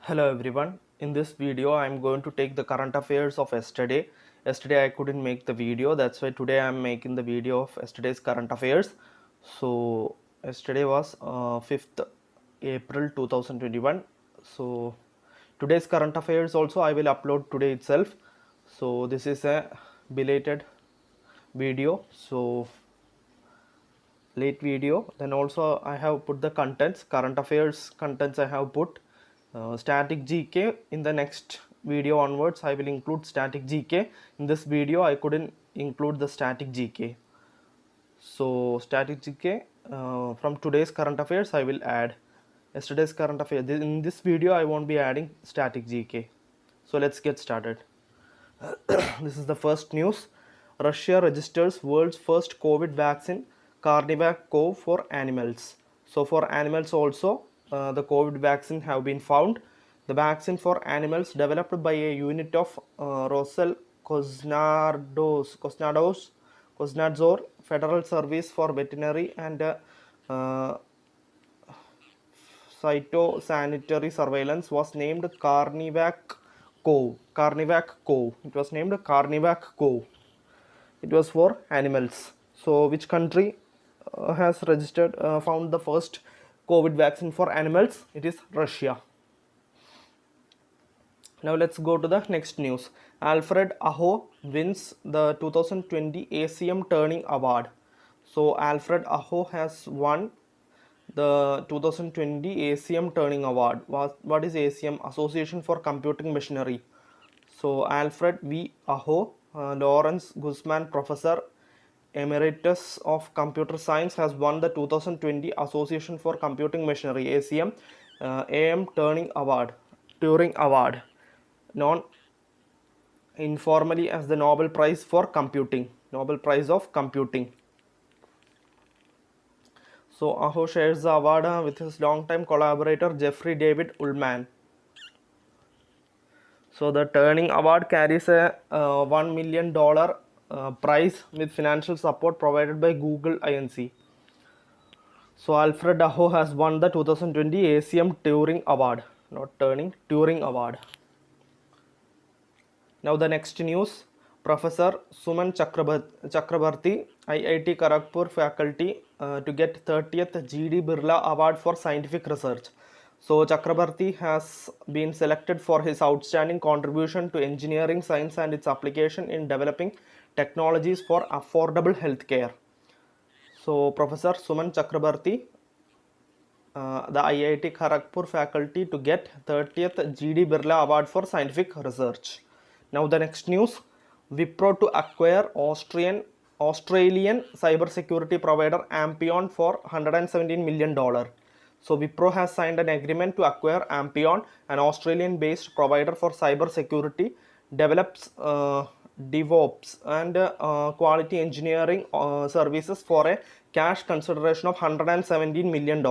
Hello everyone. In this video I am going to take the current affairs of yesterday. Yesterday I couldn't make the video, that's why today I am making the video of yesterday's current affairs. So yesterday was 5th April 2021. So today's current affairs also I will upload today itself. So this is a belated video, so late video. Then also I have put the contents, current affairs contents I have put. Static GK in the next video onwards I will include static GK. In this video I couldn't include the static GK, so static GK from today's current affairs I will add. Yesterday's current affairs, in this video I won't be adding static GK. So let's get started. This is the first news. Russia registers world's first COVID vaccine, CovaX for animals. So for animals also the COVID vaccine have been found. The vaccine for animals developed by a unit of Rosel Kosnadzor Federal Service for Veterinary and Phytosanitary Surveillance was named CovaX. It was named CovaX. It was for animals. So which country has registered found the first COVID vaccine for animals? It is Russia. Now let's go to the next news. Alfred Ho wins the 2020 ACM Turning Award. So Alfred Ho has won the 2020 ACM Turning Award. What is ACM? Association for Computing Machinery. So Alfred V. Aho, Lawrence Guzman Professor Emeritus of Computer Science, has won the 2020 Association for Computing Machinery ACM AM Turing Award, known informally as the Nobel Prize for Computing. Nobel Prize of Computing. So Aho shares the award with his longtime collaborator Jeffrey David Ullman. So the Turing Award carries a $1 million prize with financial support provided by Google Inc. So Alfred Ho has won the 2020 ACM Turing Award, not Turing, Turing Award. Now the next news. Professor Sumit Chakrabarti, IIT Kharagpur faculty, to get 30th GD Birla Award for scientific research. So Chakrabarti has been selected for his outstanding contribution to engineering science and its application in developing technologies for affordable healthcare. So Professor Sumit Chakrabarti, the IIT Kharagpur faculty, to get 30th GD Birla Award for scientific research. Now the next news. Vipro to acquire Australian cybersecurity provider Ampion for $117 million. So Vipro has signed an agreement to acquire Ampion, an Australian-based provider for cybersecurity, develops DevOps and quality engineering services for a cash consideration of $117 million.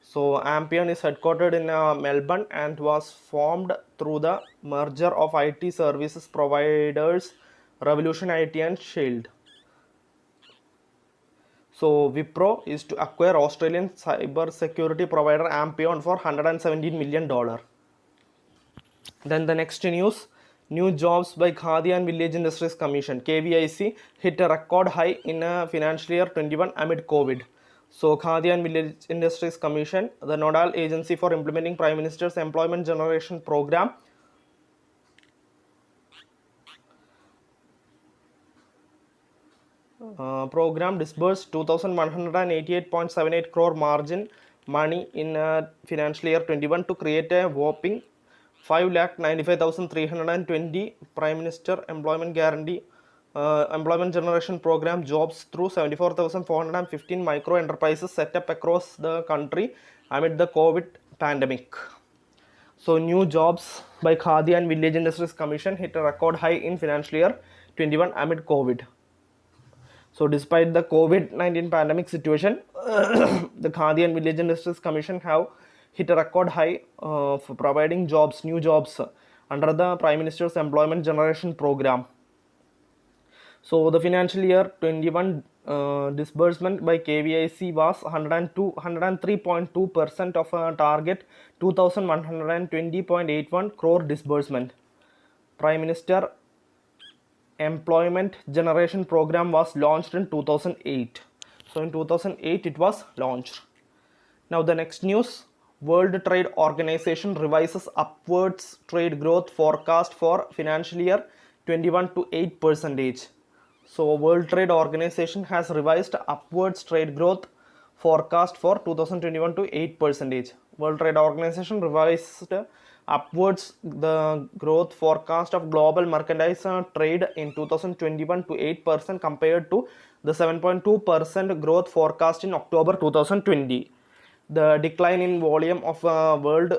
So Ampion is headquartered in Melbourne and was formed through the merger of IT services providers Revolution IT and Shield. So Wipro is to acquire Australian cybersecurity provider Ampion for $117 million. Then the next news. New jobs by Khadi and Village Industries Commission KVIC hit a record high in financial year 21 amid COVID. So Khadi and Village Industries Commission, the nodal agency for implementing Prime Minister's Employment Generation Program, disbursed 2,188.78 crore margin money in financial year 21 to create a whopping 5,95,320 Prime Minister Employment Guarantee Employment Generation Program jobs through 74,415 micro enterprises set up across the country amid the COVID pandemic. So new jobs by Khadi and Village Industries Commission hit a record high in financial year 21 amid COVID. So despite the COVID-19 pandemic situation, the Khadi and Village Industries Commission have hit a record high for providing jobs, new jobs under the Prime Minister's Employment Generation Program. So the financial year 21 disbursement by KVIC was 103.2% of a target 2120.81 crore disbursement. Prime Minister Employment Generation Program was launched in 2008. So in 2008 it was launched. Now the next news, World Trade Organization revises upwards trade growth forecast for financial year 21 to 8%. So World Trade Organization has revised upwards trade growth forecast for 2021 to 8%. World Trade Organization revised upwards the growth forecast of global merchandise trade in 2021 to 8% compared to the 7.2% growth forecast in October 2020. The decline in volume of world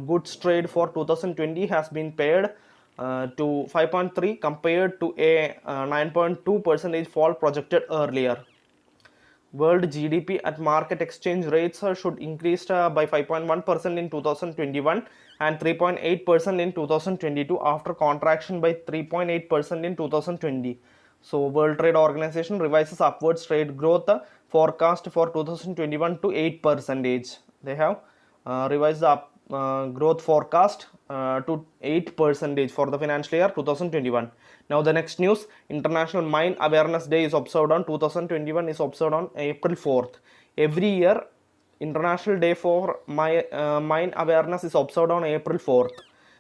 goods trade for 2020 has been pared to 5.3 compared to a 9.2% fall projected earlier. World GDP at market exchange rates should increase by 5.1% in 2021 and 3.8% in 2022 after contraction by 3.8% in 2020. So World Trade Organization revises upwards trade growth forecast for 2021 to 8%. They have revised the growth forecast to 8% for the financial year 2021. Now the next news, International Mine Awareness Day is observed on 2021 is observed on April 4th. Every year International Day for Mine Awareness is observed on April 4th.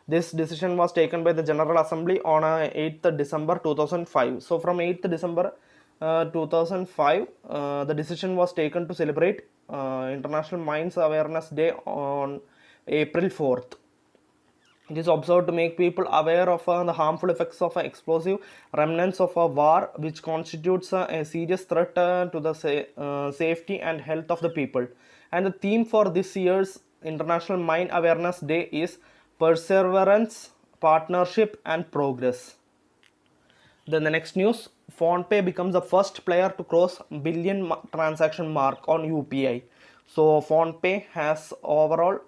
This decision was taken by the General Assembly on 8th December 2005. So from 8th December 2005, the decision was taken to celebrate International Mines Awareness Day on April 4th. It is observed to make people aware of the harmful effects of explosive remnants of a war, which constitutes a serious threat to the safety and health of the people. And the theme for this year's International Mine Awareness Day is Perseverance, Partnership and Progress. Then the next news, Fontpay becomes the first player to cross billion transaction mark on UPI. So Fontpay has overall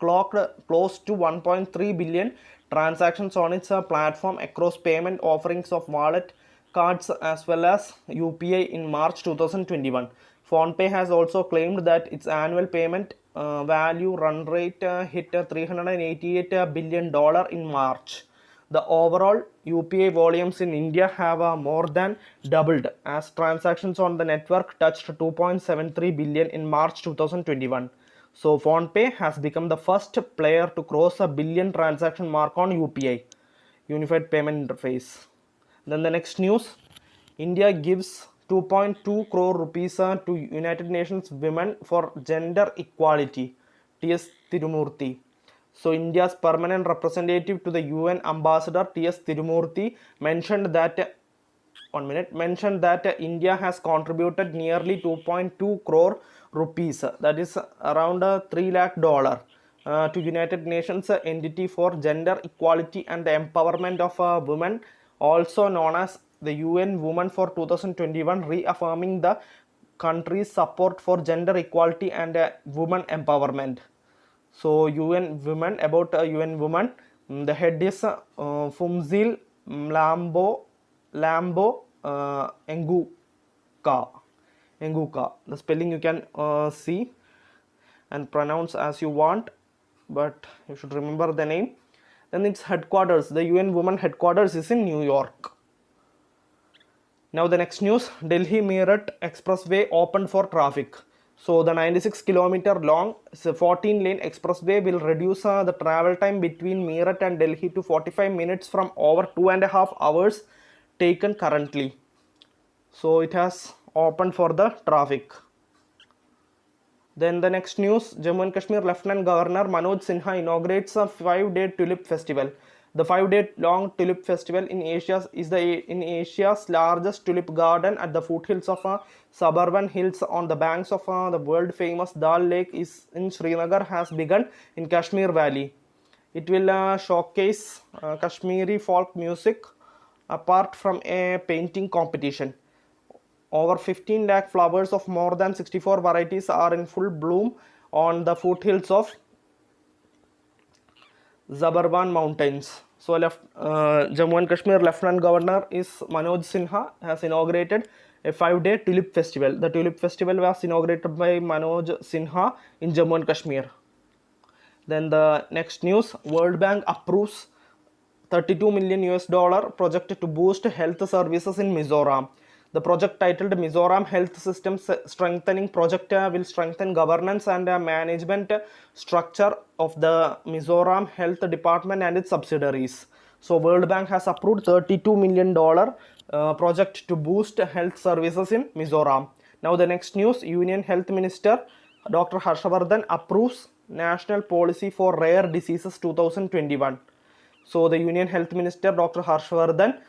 clocked close to 1.3 billion transactions on its platform across payment offerings of wallet, cards as well as UPI in March 2021. Fontpay has also claimed that its annual payment value run rate hit $388 billion in March. The overall UPI volumes in India have more than doubled as transactions on the network touched 2.73 billion in March 2021. So Fontpay has become the first player to cross a billion transaction mark on UPI, Unified Payment Interface. Then the next news, India gives 2.2 crore rupees to United Nations Women for Gender Equality, T.S. Tirumurthy. So India's permanent representative to the UN ambassador T.S. Tirumurthy mentioned that India has contributed nearly 2.2 crore rupees, that is around $3 lakh, to United Nations entity for gender equality and the empowerment of women, also known as the UN Women for 2021, reaffirming the country's support for gender equality and women empowerment. So UN Women, about UN Women, the head is Fumzil Lambo Enguka. The spelling you can see and pronounce as you want, but you should remember the name. Then its headquarters, the UN Women headquarters is in New York. Now the next news, Delhi-Meerut expressway opened for traffic. So the 96-kilometer long 14-lane expressway will reduce the travel time between Meerut and Delhi to 45 minutes from over 2.5 hours taken currently. So it has opened for the traffic. Then the next news, Jammu and Kashmir Lieutenant Governor Manoj Sinha inaugurates a 5-day tulip festival. The 5-day long tulip festival in Asia's largest tulip garden at the foothills of suburban hills on the banks of the world famous Dal Lake is in Srinagar has begun in Kashmir Valley. It will showcase Kashmiri folk music apart from a painting competition. Over 15 lakh flowers of more than 64 varieties are in full bloom on the foothills of Zabarban Mountains. So Jammu and Kashmir Lieutenant Governor is Manoj Sinha has inaugurated a 5-day tulip festival. The tulip festival was inaugurated by Manoj Sinha in Jammu and Kashmir. Then the next news, World Bank approves 32 million US dollar project to boost health services in Mizoram. The project titled Mizoram Health System Strengthening Project will strengthen governance and management structure of the Mizoram Health Department and its subsidiaries. So World Bank has approved $32 million project to boost health services in Mizoram. Now the next news, Union Health Minister Dr. Harshavardhan approves National Policy for Rare Diseases 2021. So the Union Health Minister Dr. Harshvardhan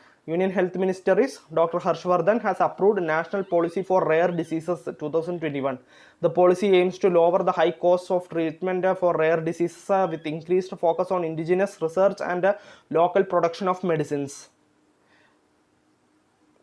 has approved National Policy for Rare Diseases 2021. The policy aims to lower the high costs of treatment for rare diseases with increased focus on indigenous research and local production of medicines.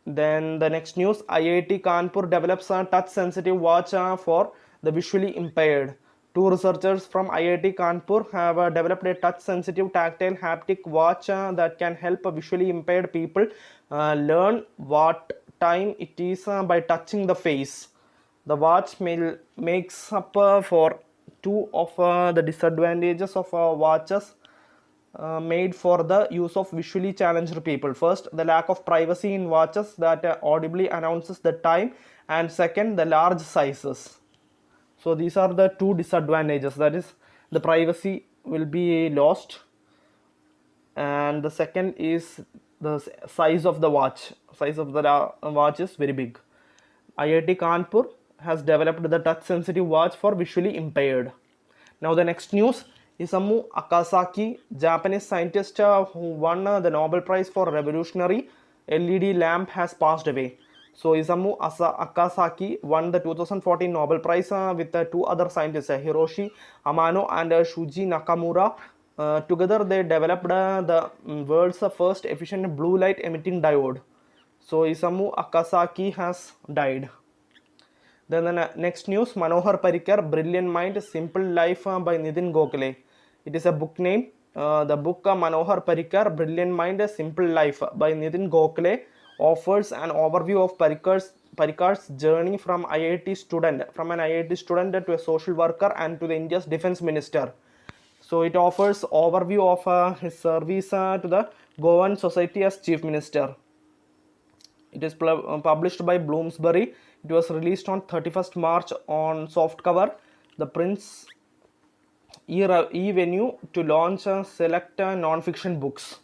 Then the next news, IIT Kanpur develops a touch-sensitive watch for the visually impaired. Two researchers from IIT Kanpur have developed a touch-sensitive tactile haptic watch that can help visually impaired people learn what time it is by touching the face. The watch makes up for two of the disadvantages of watches made for the use of visually challenged people. First, the lack of privacy in watches that audibly announces the time, and second, the large sizes. So these are the two disadvantages, that is the privacy will be lost, and the second is the size of the watch. Size of the watch is very big. IIT Kanpur has developed the touch sensitive watch for visually impaired. Now the next news, Isamu Akasaki, Japanese scientist who won the Nobel Prize for revolutionary LED lamp, has passed away. So Isamu Akasaki won the 2014 Nobel Prize with two other scientists, Hiroshi Amano and Shuji Nakamura. Together they developed the world's first efficient blue light emitting diode. So Isamu Akasaki has died. Then the next news, Manohar Parrikar, Brilliant Mind, Simple Life by Nitin Gokhale. It is a book name. The book Manohar Parrikar, Brilliant Mind, Simple Life by Nitin Gokhale offers an overview of Parrikar's journey from an IIT student to a social worker and to the India's defense minister. So it offers overview of his service to the Goan society as chief minister. It is published by Bloomsbury. It was released on 31st March on softcover. The Prince e-venue to launch select non-fiction books.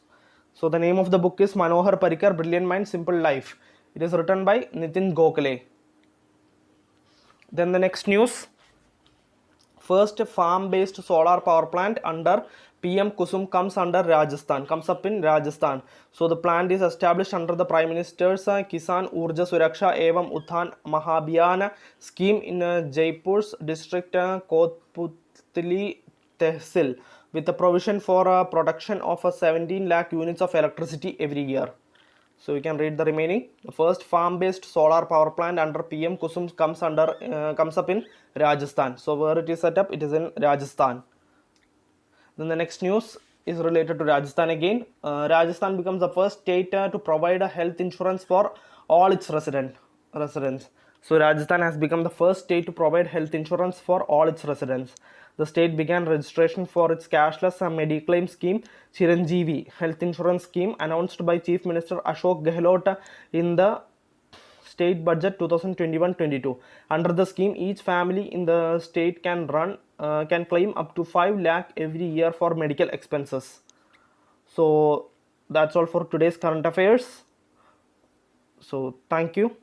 So the name of the book is Manohar Parrikar, Brilliant Mind, Simple Life. It is written by Nitin Gokhale. Then the next news, first farm-based solar power plant under PM Kusum comes up in Rajasthan. So the plant is established under the Prime Minister's Kisan Urja Suraksha Evam Uthan Mahabhiyan scheme in Jaipur's district Kotputli Tehsil, with the provision for production of 17 lakh units of electricity every year. So you can read the remaining. The first farm-based solar power plant under PM Kusum comes up in Rajasthan. So where it is set up? It is in Rajasthan. Then the next news is related to Rajasthan again. Rajasthan becomes the first state to provide a health insurance for all its residents. So Rajasthan has become the first state to provide health insurance for all its residents. The state began registration for its cashless Mediclaim scheme, Chiranjeevi health insurance scheme, announced by Chief Minister Ashok Gehlot in the State Budget 2021-22. Under the scheme, each family in the state can claim up to 5 lakh every year for medical expenses. So that's all for today's current affairs. So thank you.